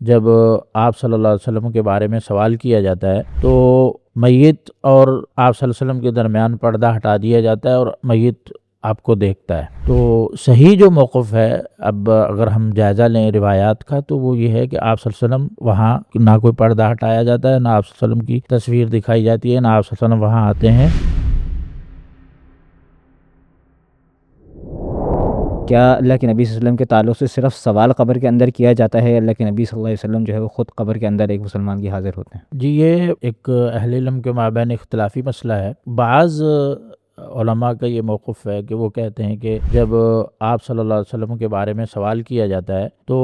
جب آپ صلی اللہ علیہ وسلم کے بارے میں سوال کیا جاتا ہے تو میت اور آپ صلی اللہ علیہ وسلم کے درمیان پردہ ہٹا دیا جاتا ہے اور میت آپ کو دیکھتا ہے۔ تو صحیح جو موقف ہے، اب اگر ہم جائزہ لیں روایات کا، تو وہ یہ ہے کہ آپ صلی اللہ علیہ وسلم وہاں نہ کوئی پردہ ہٹایا جاتا ہے، نہ آپ صلی اللہ علیہ وسلم کی تصویر دکھائی جاتی ہے، نہ آپ صلی اللہ علیہ وسلم وہاں آتے ہیں۔ کیا اللہ کے نبی صلی اللہ علیہ وسلم کے تعلق سے صرف سوال قبر کے اندر کیا جاتا ہے، اللہ کے نبی صلی اللہ علیہ وسلم جو ہے وہ خود قبر کے اندر ایک مسلمان کی حاضر ہوتے ہیں؟ جی، یہ ایک اہل علم کے مابین اختلافی مسئلہ ہے۔ بعض علماء کا یہ موقف ہے کہ وہ کہتے ہیں کہ جب آپ صلی اللہ علیہ وسلم کے بارے میں سوال کیا جاتا ہے تو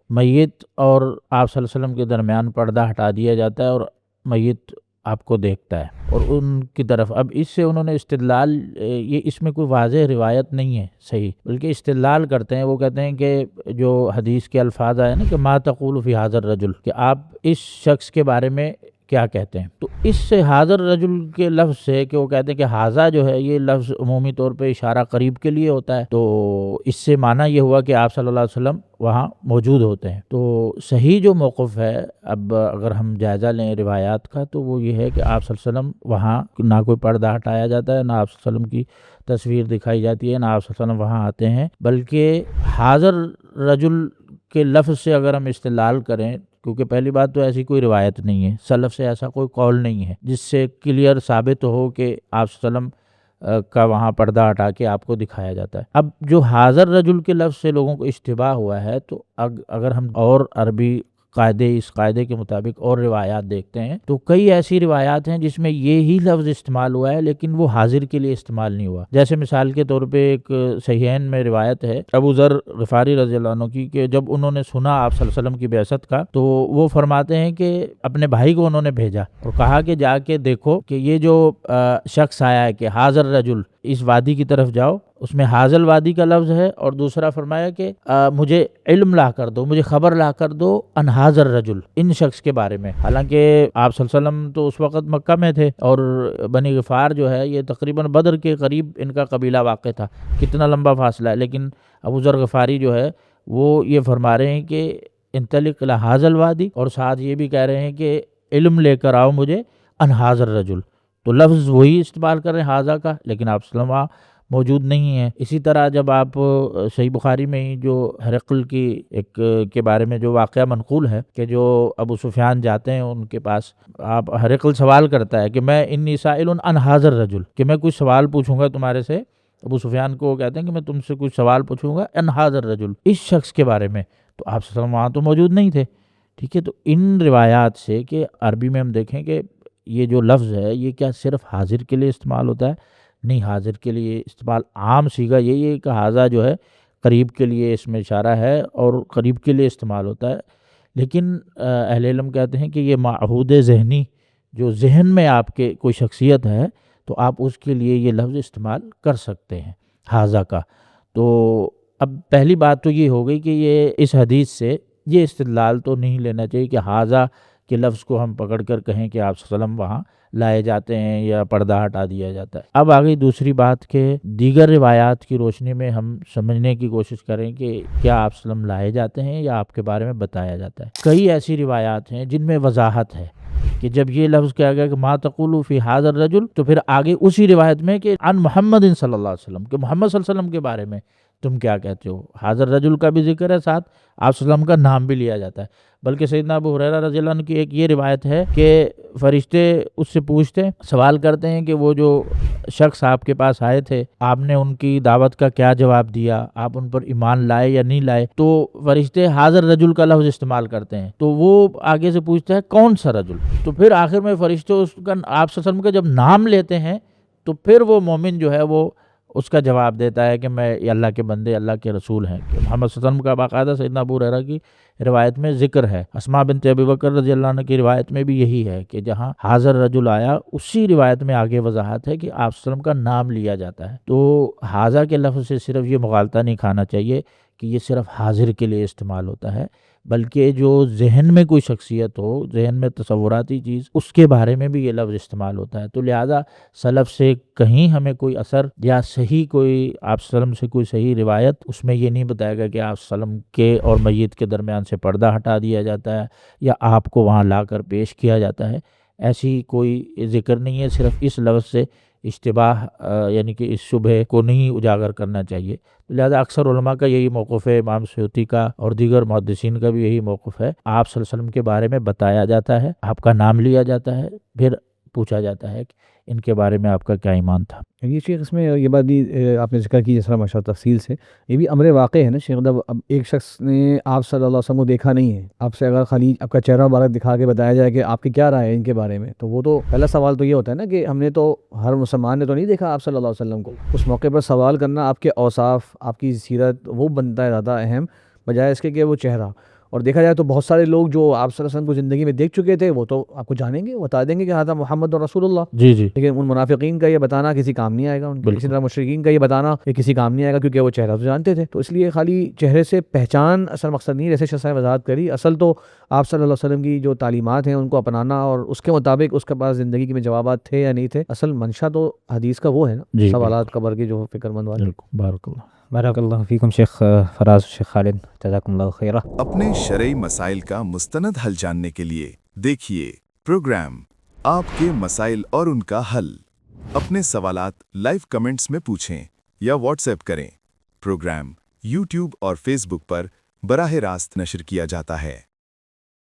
میت اور آپ صلی اللہ علیہ وسلم کے درمیان پردہ ہٹا دیا جاتا ہے اور میت آپ کو دیکھتا ہے اور ان کی طرف، اب اس سے انہوں نے استدلال، یہ اس میں کوئی واضح روایت نہیں ہے صحیح، بلکہ استدلال کرتے ہیں۔ وہ کہتے ہیں کہ جو حدیث کے الفاظ آئے نا کہ ما تقول فی حاضر رجل، کہ آپ اس شخص کے بارے میں کیا کہتے ہیں، تو اس سے حاضر رجل کے لفظ سے کہ وہ کہتے ہیں کہ حاضہ جو ہے یہ لفظ عمومی طور پہ اشارہ قریب کے لیے ہوتا ہے، تو اس سے معنی یہ ہوا کہ آپ صلی اللہ علیہ وسلم وہاں موجود ہوتے ہیں۔ تو صحیح جو موقف ہے، اب اگر ہم جائزہ لیں روایات کا، تو وہ یہ ہے کہ آپ صلی اللہ علیہ وسلم وہاں نہ کوئی پردہ ہٹایا جاتا ہے، نہ آپ صلی اللہ علیہ وسلم کی تصویر دکھائی جاتی ہے، نہ آپ صلی اللہ علیہ وسلم وہاں آتے ہیں، بلکہ حاضر رجل کے لفظ سے اگر ہم استدلال کریں، کیونکہ پہلی بات تو ایسی کوئی روایت نہیں ہے، سلف سے ایسا کوئی قول نہیں ہے جس سے کلیئر ثابت ہو کہ آپ صلی اللہ علیہ وسلم کا وہاں پردہ ہٹا کے آپ کو دکھایا جاتا ہے۔ اب جو حاضر رجل کے لفظ سے لوگوں کو اشتباہ ہوا ہے، تو اگر ہم اور عربی اس قاعدے کے مطابق اور روایات دیکھتے ہیں تو کئی ایسی روایات ہیں جس میں یہی لفظ استعمال ہوا ہے لیکن وہ حاضر کے لیے استعمال نہیں ہوا۔ جیسے مثال کے طور پہ ایک صحیحین میں روایت ہے ابو ذر غفاری رضی اللہ عنہ کی، کہ جب انہوں نے سنا آپ صلی اللہ علیہ وسلم کی بعثت کا، تو وہ فرماتے ہیں کہ اپنے بھائی کو انہوں نے بھیجا اور کہا کہ جا کے دیکھو کہ یہ جو شخص آیا ہے کہ حاضر رجل، اس وادی کی طرف جاؤ، اس میں حاضر وادی کا لفظ ہے، اور دوسرا فرمایا کہ مجھے علم لا کر دو، مجھے خبر لا کر دو ان حاضر رجل، ان شخص کے بارے میں۔ حالانکہ آپ صلی اللہ علیہ وسلم تو اس وقت مکہ میں تھے اور بنی غفار جو ہے یہ تقریباً بدر کے قریب ان کا قبیلہ واقع تھا، کتنا لمبا فاصلہ ہے، لیکن ابو ذر غفاری جو ہے وہ یہ فرما رہے ہیں کہ انطلق الی حاضر الوادی، اور ساتھ یہ بھی کہہ رہے ہیں کہ علم لے کر آؤ مجھے ان حاضر رجل، تو لفظ وہی استعمال کر رہے ہیں حاضہ کا، لیکن آپ صلی اللہ علیہ وسلم موجود نہیں ہے۔ اسی طرح جب آپ صحیح بخاری میں ہی جو ہرقل کی ایک کے بارے میں جو واقعہ منقول ہے کہ جو ابو سفیان جاتے ہیں ان کے پاس، آپ ہرقل سوال کرتا ہے کہ میں انی سائل عن حاضر رجل، کہ میں کچھ سوال پوچھوں گا تمہارے سے، ابو سفیان کو کہتے ہیں کہ میں تم سے کچھ سوال پوچھوں گا ان حاضر رجل، اس شخص کے بارے میں، تو آپ صلی اللہ علیہ وسلم وہاں تو موجود نہیں تھے۔ ٹھیک ہے، تو ان روایات سے کہ عربی میں ہم دیکھیں کہ یہ جو لفظ ہے یہ کیا صرف حاضر کے لیے استعمال ہوتا ہے؟ نہیں، حاضر کے لیے استعمال عام صیغہ یہی ہے کہ حاضہ جو ہے قریب کے لیے اس میں اشارہ ہے اور قریب کے لیے استعمال ہوتا ہے، لیکن اہل علم کہتے ہیں کہ یہ معہود ذہنی، جو ذہن میں آپ کے کوئی شخصیت ہے تو آپ اس کے لیے یہ لفظ استعمال کر سکتے ہیں حاضہ کا۔ تو اب پہلی بات تو یہ ہو گئی کہ یہ اس حدیث سے یہ استدلال تو نہیں لینا چاہیے کہ حاضہ کے لفظ کو ہم پکڑ کر کہیں کہ آپ صلی اللہ علیہ وسلم وہاں لائے جاتے ہیں یا پردہ ہٹا دیا جاتا ہے۔ اب آگئی دوسری بات کہ دیگر روایات کی روشنی میں ہم سمجھنے کی کوشش کریں کہ کیا آپ صلی اللہ علیہ وسلم لائے جاتے ہیں یا آپ کے بارے میں بتایا جاتا ہے۔ کئی ایسی روایات ہیں جن میں وضاحت ہے کہ جب یہ لفظ کہا گیا کہ ما تقول فی حاضر رجل، تو پھر آگے اسی روایت میں کہ عن محمد صلی اللہ علیہ وسلم، کہ محمد صلی اللہ علیہ وسلم کے بارے میں تم کیا کہتے ہو۔ حاضر رجل کا بھی ذکر ہے، ساتھ آپ صلی اللہ علیہ وسلم کا نام بھی لیا جاتا ہے۔ بلکہ سیدنا ابو ہریرہ رضی اللہ عنہ کی ایک یہ روایت ہے کہ فرشتے اس سے پوچھتے، سوال کرتے ہیں کہ وہ جو شخص آپ کے پاس آئے تھے، آپ نے ان کی دعوت کا کیا جواب دیا، آپ ان پر ایمان لائے یا نہیں لائے، تو فرشتے حاضر رجل کا لفظ استعمال کرتے ہیں، تو وہ آگے سے پوچھتے ہیں کون سا رجل، تو پھر آخر میں فرشتے آپ صلی اللہ علیہ وسلم کا جب نام لیتے ہیں تو پھر وہ مومن جو ہے وہ اس کا جواب دیتا ہے کہ میں اللہ کے بندے، اللہ کے رسول ہیں، کہ محمد صلی اللہ علیہ وسلم کا باقاعدہ سیدنا ابو ہریرہ کی روایت میں ذکر ہے۔ اسماء بنت ابی بکر رضی اللہ عنہ کی روایت میں بھی یہی ہے کہ جہاں حاضر رجل آیا، اسی روایت میں آگے وضاحت ہے کہ آپ صلی اللہ علیہ وسلم کا نام لیا جاتا ہے۔ تو حاضر کے لفظ سے صرف یہ مغالطہ نہیں کھانا چاہیے کہ یہ صرف حاضر کے لیے استعمال ہوتا ہے، بلکہ جو ذہن میں کوئی شخصیت ہو، ذہن میں تصوراتی چیز، اس کے بارے میں بھی یہ لفظ استعمال ہوتا ہے۔ تو لہٰذا سلف سے کہیں ہمیں کوئی اثر یا صحیح کوئی آپ صلی اللہ علیہ وسلم سے کوئی صحیح روایت اس میں یہ نہیں بتائے گا کہ آپ صلی اللہ علیہ وسلم کے اور میت کے درمیان سے پردہ ہٹا دیا جاتا ہے یا آپ کو وہاں لا کر پیش کیا جاتا ہے، ایسی کوئی ذکر نہیں ہے۔ صرف اس لفظ سے اشتباہ یعنی کہ اس شبہ کو نہیں اجاگر کرنا چاہیے۔ لہذا اکثر علماء کا یہی موقف ہے، امام سیوطی کا اور دیگر محدثین کا بھی یہی موقف ہے۔ آپ صلی اللہ علیہ وسلم کے بارے میں بتایا جاتا ہے، آپ کا نام لیا جاتا ہے، پھر پوچھا جاتا ہے کہ ان کے بارے میں آپ کا کیا ایمان تھا۔ یہ شیخ اس میں یہ بات بھی آپ نے ذکر کی جس طرح ماشاء اللہ تفصیل سے، یہ بھی امر واقع ہے نا شیخ، اب ایک شخص نے آپ صلی اللہ علیہ وسلم کو دیکھا نہیں ہے، آپ سے اگر خالی آپ کا چہرہ مبارک دکھا کے بتایا جائے کہ آپ کی کیا رائے ہے ان کے بارے میں، تو وہ تو پہلا سوال تو یہ ہوتا ہے نا کہ ہم نے تو، ہر مسلمان نے تو نہیں دیکھا آپ صلی اللہ علیہ وسلم کو۔ اس موقع پر سوال کرنا آپ کے اوصاف، آپ کی سیرت، وہ بنتا ہے زیادہ اہم، بجائے اس کے کہ وہ چہرہ۔ اور دیکھا جائے تو بہت سارے لوگ جو آپ صلی اللہ علیہ وسلم کو زندگی میں دیکھ چکے تھے وہ تو آپ کو جانیں گے، بتا دیں گے کہ ہذا محمد رسول اللہ، جی جی لیکن ان منافقین کا یہ بتانا کسی کام نہیں آئے گا، ان بالکل۔ اسی طرح مشرکین کا یہ بتانا یہ کسی کام نہیں آئے گا، کیونکہ وہ چہرہ تو جانتے تھے۔ تو اس لیے خالی چہرے سے پہچان اصل مقصد نہیں، جیسے شیخ صاحب وضاحت کری، اصل تو آپ صلی اللہ علیہ وسلم کی جو تعلیمات ہیں ان کو اپنانا اور اس کے مطابق اس کے پاس زندگی میں جوابات تھے یا نہیں تھے، اصل منشا تو حدیث کا وہ ہے نا، جی سوالات قبر کے جو فکر مند والے۔ بالکل، بارک اللہ۔ بارک اللہ فیکم شیخ فراز، شیخ خالد، جزاکم اللہ خیرہ۔ اپنے شرعی مسائل کا مستند حل جاننے کے لیے دیکھیے پروگرام آپ کے مسائل اور ان کا حل۔ اپنے سوالات لائیو کمنٹس میں پوچھیں یا واٹس ایپ کریں۔ پروگرام یوٹیوب اور فیس بک پر براہ راست نشر کیا جاتا ہے۔